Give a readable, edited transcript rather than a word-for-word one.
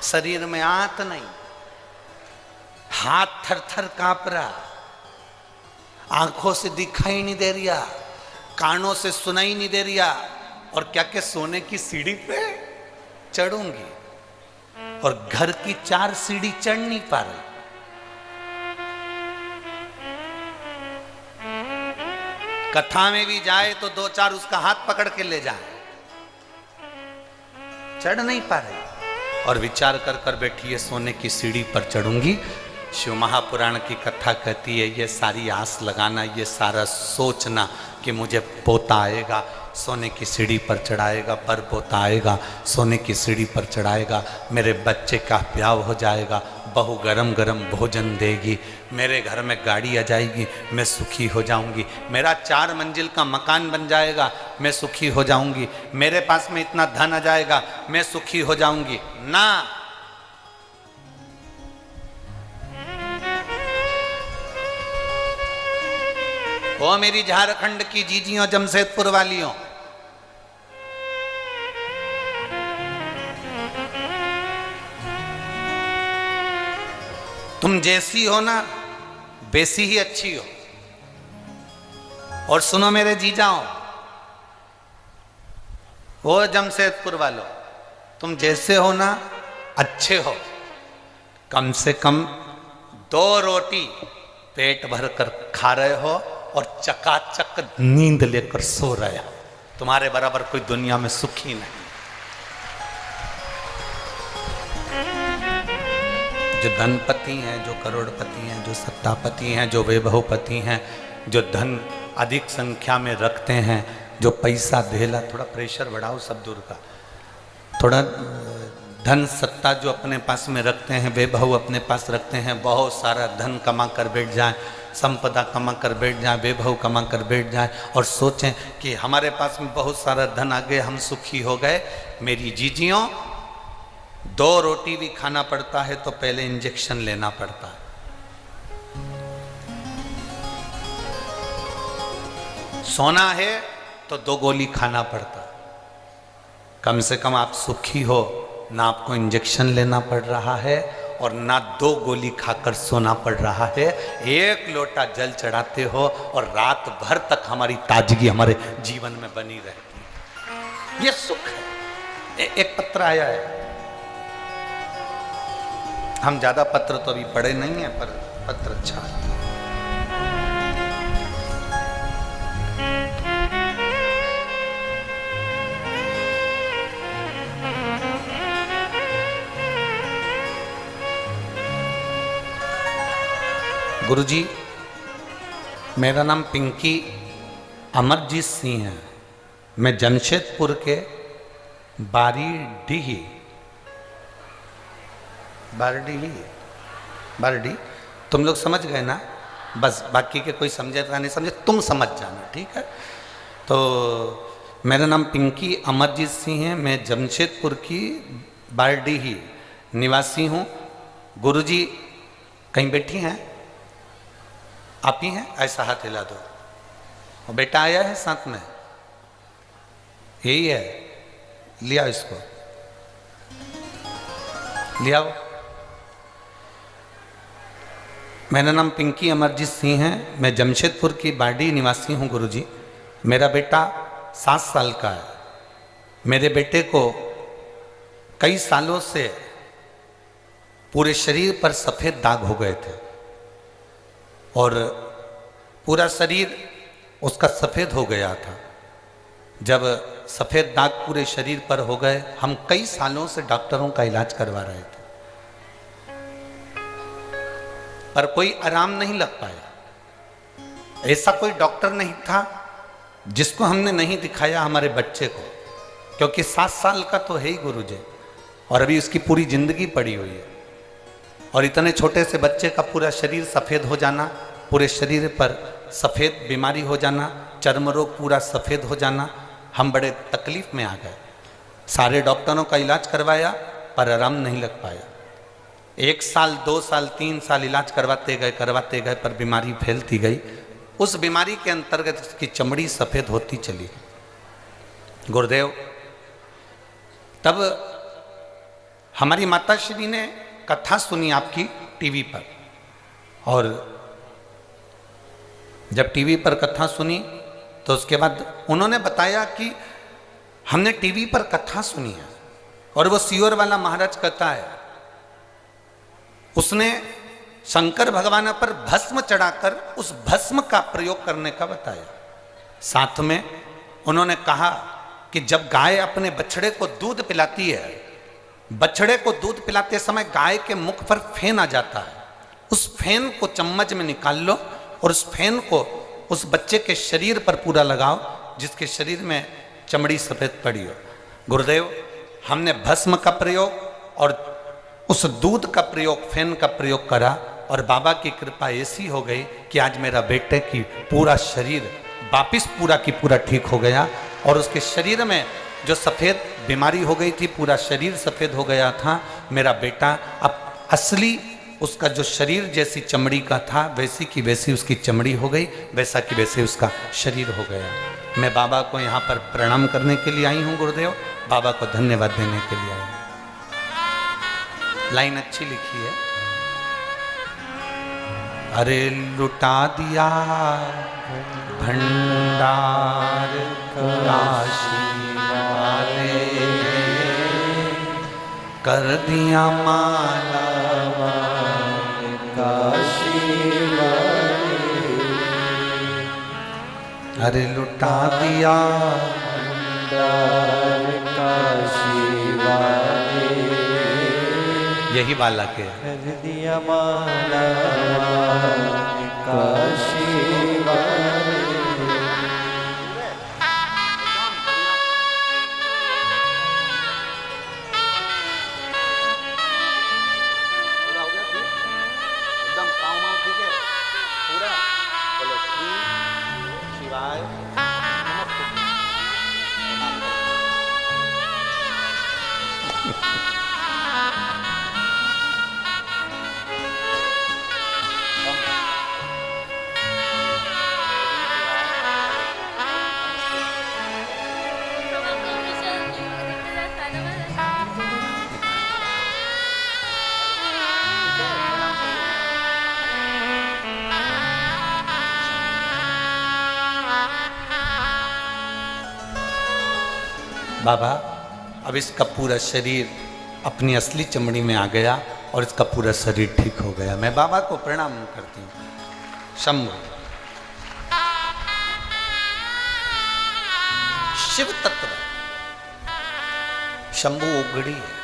शरीर में आंत नहीं, हाथ थर थर कांप रहा, आंखों से दिखाई नहीं दे रिया, कानों से सुनाई नहीं दे रिया, और क्या क्या सोने की सीढ़ी पे चढ़ूंगी, और घर की 4 सीढ़ी चढ़ नहीं पा रही। कथा में भी जाए तो 2-4 उसका हाथ पकड़ के ले जाए, चढ़ नहीं पा रही, और विचार कर कर बैठी है सोने की सीढ़ी पर चढ़ूंगी। शिव महापुराण की कथा कहती है ये सारी आस लगाना, ये सारा सोचना कि मुझे पोता आएगा, सोने की सीढ़ी पर चढ़ाएगा, पर पोता आएगा, सोने की सीढ़ी पर चढ़ाएगा, मेरे बच्चे का ब्याह हो जाएगा, बहू गरम गरम भोजन देगी, मेरे घर में गाड़ी आ जाएगी, मैं सुखी हो जाऊंगी, मेरा 4 मंजिल का मकान बन जाएगा, मैं सुखी हो जाऊंगी, मेरे पास में इतना धन आ जाएगा, मैं सुखी हो जाऊंगी। ना, ओ मेरी झारखंड की जीजियों, जमशेदपुर वालियों, तुम जैसी हो ना वैसी ही अच्छी हो। और सुनो मेरे जीजाओ, ओ जमशेदपुर वालों, तुम जैसे हो ना अच्छे हो, कम से कम 2 रोटी पेट भर कर खा रहे हो और चकाचक नींद लेकर सो रहे हो। तुम्हारे बराबर कोई दुनिया में सुखी नहीं। जो धनपति हैं, जो करोड़पति हैं, जो सत्तापति हैं, जो वैभवपति हैं, जो धन अधिक संख्या में रखते हैं, जो पैसा धेला, थोड़ा प्रेशर बढ़ाओ सब दूर का, थोड़ा धन सत्ता जो अपने पास में रखते हैं, वैभव अपने पास रखते हैं, बहुत सारा धन कमा कर बैठ जाए, संपदा कमा कर बैठ जाए, वैभव कमा कर बैठ जाए, और सोचें कि हमारे पास में बहुत सारा धन आ गया, हम सुखी हो गए। मेरी जीजियों, 2 रोटी भी खाना पड़ता है तो पहले इंजेक्शन लेना पड़ता है। सोना है तो 2 गोली खाना पड़ता है। कम से कम आप सुखी हो, ना आपको इंजेक्शन लेना पड़ रहा है और ना 2 गोली खाकर सोना पड़ रहा है। 1 लोटा जल चढ़ाते हो और रात भर तक हमारी ताजगी हमारे जीवन में बनी रहती है। ये सुख है। एक पत्र आया है, हम ज्यादा पत्र तो अभी पढ़े नहीं है, पर पत्र अच्छा है। गुरुजी, मेरा नाम पिंकी अमरजीत सिंह है, मैं जमशेदपुर के बारडी, तुम लोग समझ गए ना, बस बाकी के कोई समझेगा नहीं समझे, तुम समझ जाना, ठीक है। तो मेरा नाम पिंकी अमरजीत सिंह है, मैं जमशेदपुर की बारडी निवासी हूँ। गुरुजी कहीं बैठी हैं? आप ही हैं? ऐसा हाथ हिला दो। और बेटा आया है साथ में? यही है, लिया इसको, लिया। मेरा नाम पिंकी अमरजीत सिंह है, मैं जमशेदपुर की बारडी निवासी हूँ। गुरुजी, मेरा बेटा 7 साल का है। मेरे बेटे को कई सालों से पूरे शरीर पर सफ़ेद दाग हो गए थे और पूरा शरीर उसका सफ़ेद हो गया था। जब सफ़ेद दाग पूरे शरीर पर हो गए, हम कई सालों से डॉक्टरों का इलाज करवा रहे थे, पर कोई आराम नहीं लग पाया। ऐसा कोई डॉक्टर नहीं था जिसको हमने नहीं दिखाया हमारे बच्चे को, क्योंकि 7 साल का तो है ही गुरुजी, और अभी उसकी पूरी जिंदगी पड़ी हुई है। और इतने छोटे से बच्चे का पूरा शरीर सफ़ेद हो जाना, पूरे शरीर पर सफ़ेद बीमारी हो जाना, चर्म रोग पूरा सफ़ेद हो जाना, हम बड़े तकलीफ में आ गए। सारे डॉक्टरों का इलाज करवाया पर आराम नहीं लग पाया। 1 साल, 2 साल, 3 साल इलाज करवाते गए पर बीमारी फैलती गई। उस बीमारी के अंतर्गत उसकी चमड़ी सफ़ेद होती चली। गुरुदेव, तब हमारी माता श्री ने कथा सुनी आपकी टीवी पर, और जब टीवी पर कथा सुनी तो उसके बाद उन्होंने बताया कि हमने टीवी पर कथा सुनी है और वो सीहोर वाला महाराज कथा है, उसने शंकर भगवान पर भस्म चढ़ाकर उस भस्म का प्रयोग करने का बताया। साथ में उन्होंने कहा कि जब गाय अपने बछड़े को दूध पिलाती है, बछड़े को दूध पिलाते समय गाय के मुख पर फेन आ जाता है, उस फेन को चम्मच में निकाल लो और उस फेन को उस बच्चे के शरीर पर पूरा लगाओ जिसके शरीर में चमड़ी सफेद पड़ी हो। गुरुदेव, हमने भस्म का प्रयोग और उस दूध का प्रयोग, फेन का प्रयोग करा और बाबा की कृपा ऐसी हो गई कि आज मेरा बेटे की पूरा शरीर वापिस पूरा की पूरा ठीक हो गया और उसके शरीर में जो सफ़ेद बीमारी हो गई थी, पूरा शरीर सफ़ेद हो गया था। मेरा बेटा अब असली उसका जो शरीर जैसी चमड़ी का था वैसी की वैसी उसकी चमड़ी हो गई, वैसा की वैसे उसका शरीर हो गया। मैं बाबा को यहाँ पर प्रणाम करने के लिए आई हूँ गुरुदेव, बाबा को धन्यवाद देने के लिए आई हूँ। लाइन अच्छी लिखी है। अरे लुटा दिया भंडार काशी वाले, कर दिया माला काशी वाले, अरे लुटा दिया भंडार काशी वाले, यही बाला के कर दिया माला काशी वाले। बाबा, अब इसका पूरा शरीर अपनी असली चमड़ी में आ गया और इसका पूरा शरीर ठीक हो गया। मैं बाबा को प्रणाम करती हूँ। शंभु शिव तत्व, शंभु उगड़ी है।